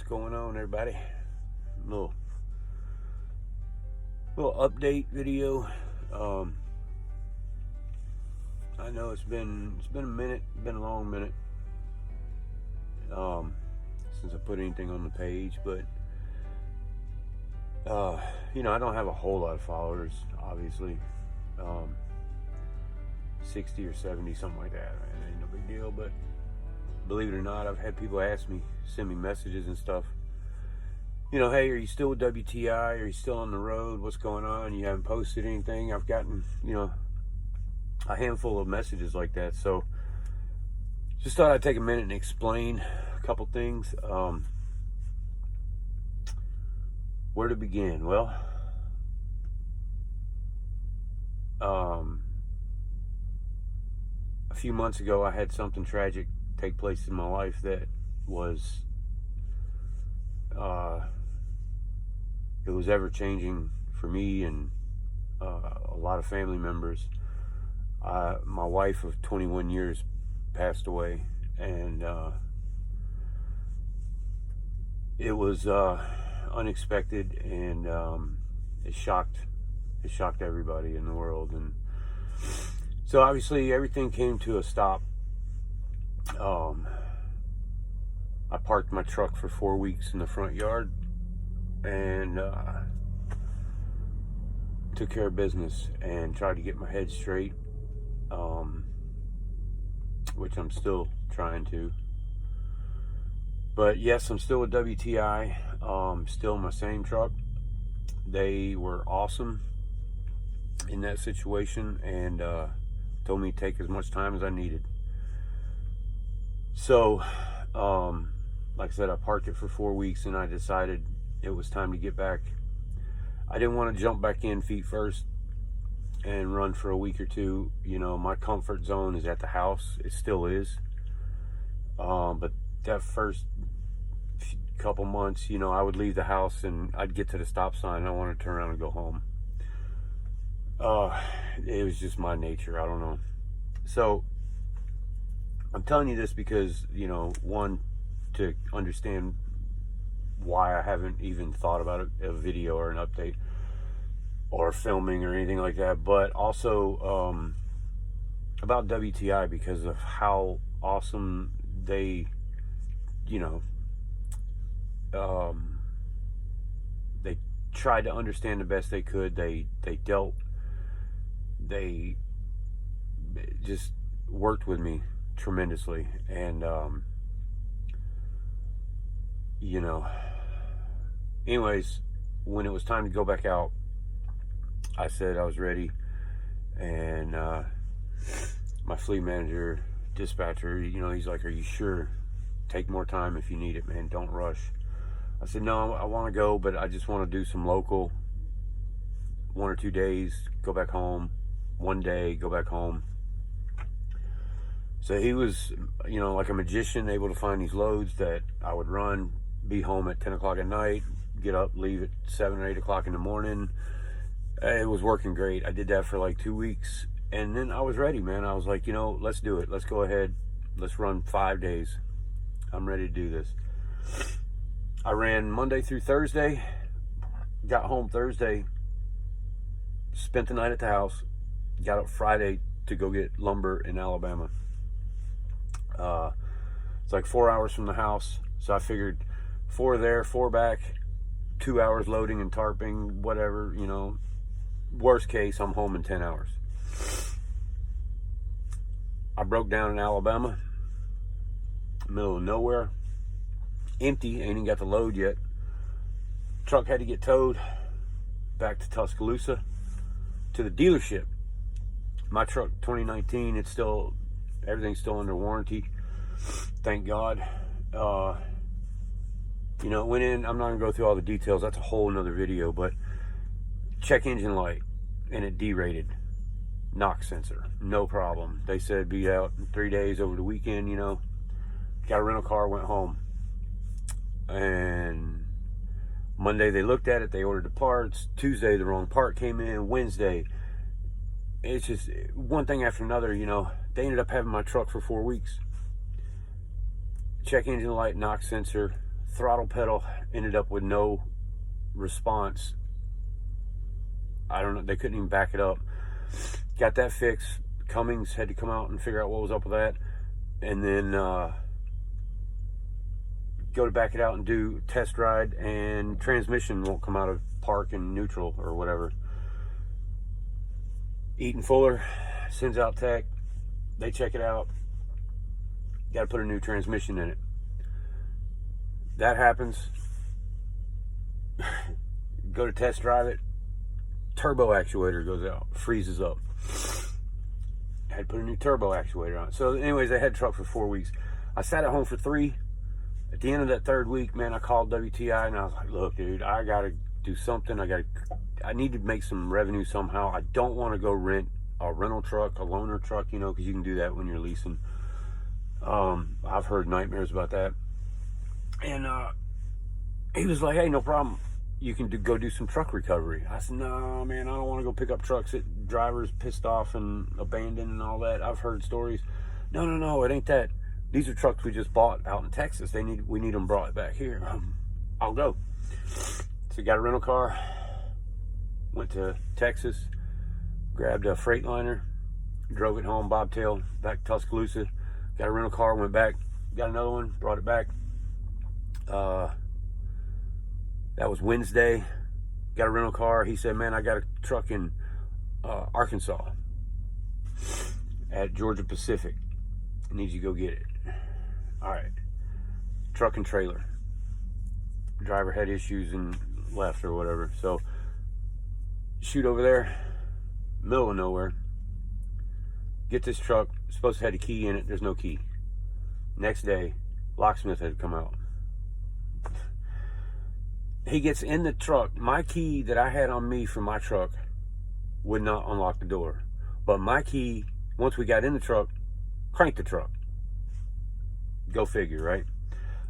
What's going on, everybody? Little update video. I know it's been a minute, been a long minute since I put anything on the page, but I don't have a whole lot of followers, obviously. 60 or 70, something like that. It ain't no big deal, but believe it or not, I've had people ask me, send me messages and stuff. Hey, are you still with WTI? Are you still on the road? What's going on? You haven't posted anything. I've gotten, a handful of messages like that. So just thought I'd take a minute and explain a couple things. Where to begin? Well, a few months ago, I had something tragic take place in my life that was it was ever changing for me and a lot of family members. My wife of 21 years passed away, and it was unexpected, and it shocked everybody in the world. And so obviously everything came to a stop. I parked my truck for 4 weeks in the front yard and took care of business and tried to get my head straight, which I'm still trying to. But yes, I'm still with WTI, still in my same truck. They were awesome in that situation and told me to take as much time as I needed. So, like I said, I parked it for 4 weeks and I decided it was time to get back. I didn't want to jump back in feet first and run for a week or two. My comfort zone is at the house. It still is. But that first couple months, I would leave the house and I'd get to the stop sign and I wanted to turn around and go home. It was just my nature. I don't know. So I'm telling you this because, one, to understand why I haven't even thought about a video or an update or filming or anything like that, but also about WTI because of how awesome they, they tried to understand the best they could. They just worked with me tremendously, and anyways, when it was time to go back out, I said I was ready, and my fleet manager, dispatcher, he's like, "Are you sure? Take more time if you need it, man. Don't rush." I said, "No, I want to go, but I just want to do some local, 1 or 2 days, go back home, 1 day, go back home." So he was, like a magician, able to find these loads that I would run, be home at 10 o'clock at night, get up, leave at 7 or 8 o'clock in the morning. It was working great. I did that for like 2 weeks. And then I was ready, man. I was like, let's do it. Let's go ahead. Let's run 5 days. I'm ready to do this. I ran Monday through Thursday, got home Thursday, spent the night at the house, got up Friday to go get lumber in Alabama. It's like 4 hours from the house, so I figured 4 there, 4 back, 2 hours loading and tarping, whatever, worst case, I'm home in 10 hours. I broke down in Alabama, middle of nowhere, empty, ain't even got the load yet. Truck had to get towed back to Tuscaloosa to the dealership. My truck, 2019, everything's still under warranty, thank God. Went in, I'm not gonna go through all the details, that's a whole nother video, but check engine light and it derated. Knock sensor, no problem. They said be out in 3 days over the weekend. Got a rental car, went home, and Monday they looked at it, they ordered the parts. Tuesday the wrong part came in. Wednesday, it's just one thing after another. They ended up having my truck for 4 weeks. Check engine light, knock sensor. throttle pedal ended up with no response. I don't know, they couldn't even back it up. Got that fixed. Cummins had to come out and figure out what was up with that, and then go to back it out and do test ride, and transmission won't come out of park and neutral or whatever. Eaton Fuller sends out tech, they check it out, got to put a new transmission in it. That happens. Go to test drive it, turbo actuator goes out, freezes up. Had to put a new turbo actuator on it. So anyways, I had truck for 4 weeks. I sat at home for 3. At the end of that 3rd week, man, I called WTI and I was like, look, dude, I gotta do something. I need to make some revenue somehow. I don't want to go rent a rental truck, a loaner truck, you know, because you can do that when you're leasing. I've heard nightmares about that. And he was like, hey, no problem, you can go do some truck recovery. I said, no, man, I don't want to go pick up trucks that drivers pissed off and abandoned and all that. I've heard stories. No, it ain't that. These are trucks we just bought out in Texas. We need them brought back here. I'll go. So got a rental car, went to Texas, grabbed a Freightliner, drove it home, bobtail, back to Tuscaloosa. Got a rental car, went back, got another one, brought it back. That was Wednesday. Got a rental car. He said, man, I got a truck in Arkansas at Georgia Pacific. I need you to go get it. All right. Truck and trailer. Driver had issues and left or whatever. So shoot over there, middle of nowhere. Get this truck. Supposed to have a key in it. There's no key. Next day, locksmith had to come out. He gets in the truck. My key that I had on me for my truck would not unlock the door. But my key, once we got in the truck, cranked the truck. Go figure, right?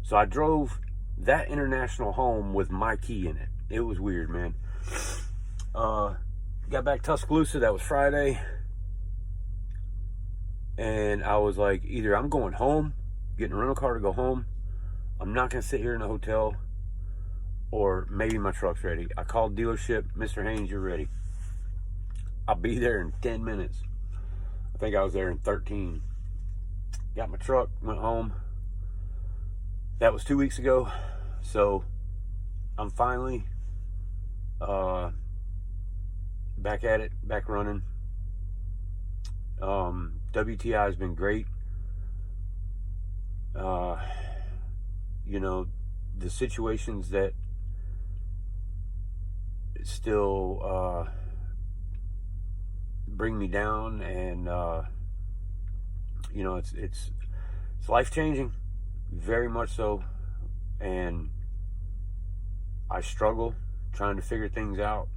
So I drove that international home with my key in it. It was weird, man. Got back to Tuscaloosa. That was Friday. And I was like, either I'm going home, getting a rental car to go home. I'm not going to sit here in a hotel. Or maybe my truck's ready. I called dealership. Mr. Haynes, you're ready. I'll be there in 10 minutes. I think I was there in 13. Got my truck, went home. That was 2 weeks ago. So I'm finally back at it, back running. WTI has been great. You know, the situations that still bring me down, and you know, it's life-changing, very much so, and I struggle trying to figure things out,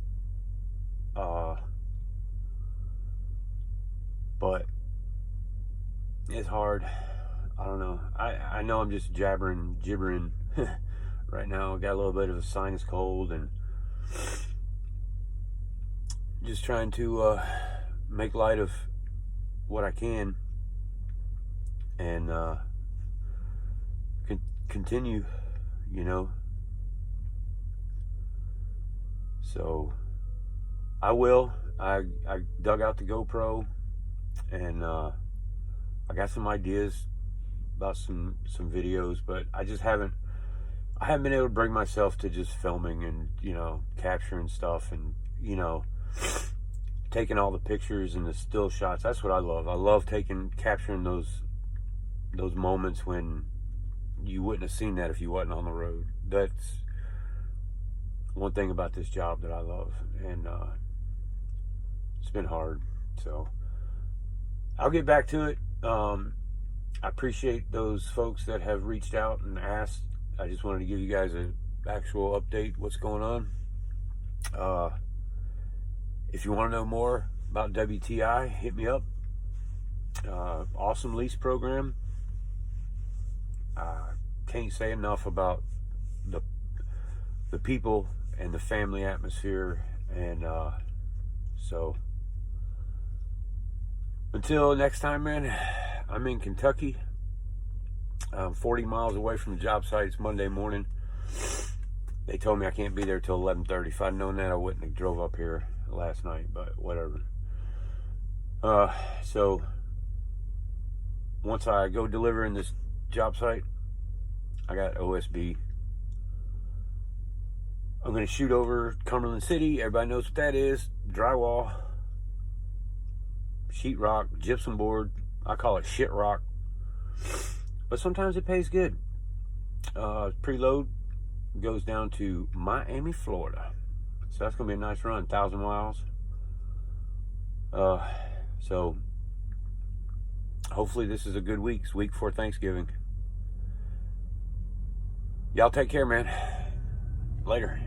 but it's hard. I don't know. I know I'm just gibbering right now. I got a little bit of a sinus cold and just trying to make light of what I can and continue, you know. So I will. I dug out the GoPro and I got some ideas about some videos, but I haven't been able to bring myself to just filming and, you know, capturing stuff and, you know, taking all the pictures and the still shots. That's what I love. I love capturing those moments when you wouldn't have seen that if you wasn't on the road. That's one thing about this job that I love, and it's been hard. So I'll get back to it. I appreciate those folks that have reached out and asked. I just wanted to give you guys an actual update what's going on. If you want to know more about WTI, hit me up. Awesome lease program. Can't say enough about the people and the family atmosphere, and so until next time, man. I'm in Kentucky. I'm 40 miles away from the job site. It's Monday morning. They told me I can't be there till 11:30. If I'd known that, I wouldn't have drove up here last night, but whatever. So once I go deliver in this job site, I got OSB. I'm going to shoot over Cumberland City. Everybody knows what that is. Drywall, sheetrock, gypsum board. I call it shit rock. But sometimes it pays good. Preload goes down to Miami, Florida. So that's going to be a nice run, 1,000 miles. So hopefully this is a good week. It's week before Thanksgiving. Y'all take care, man. Later.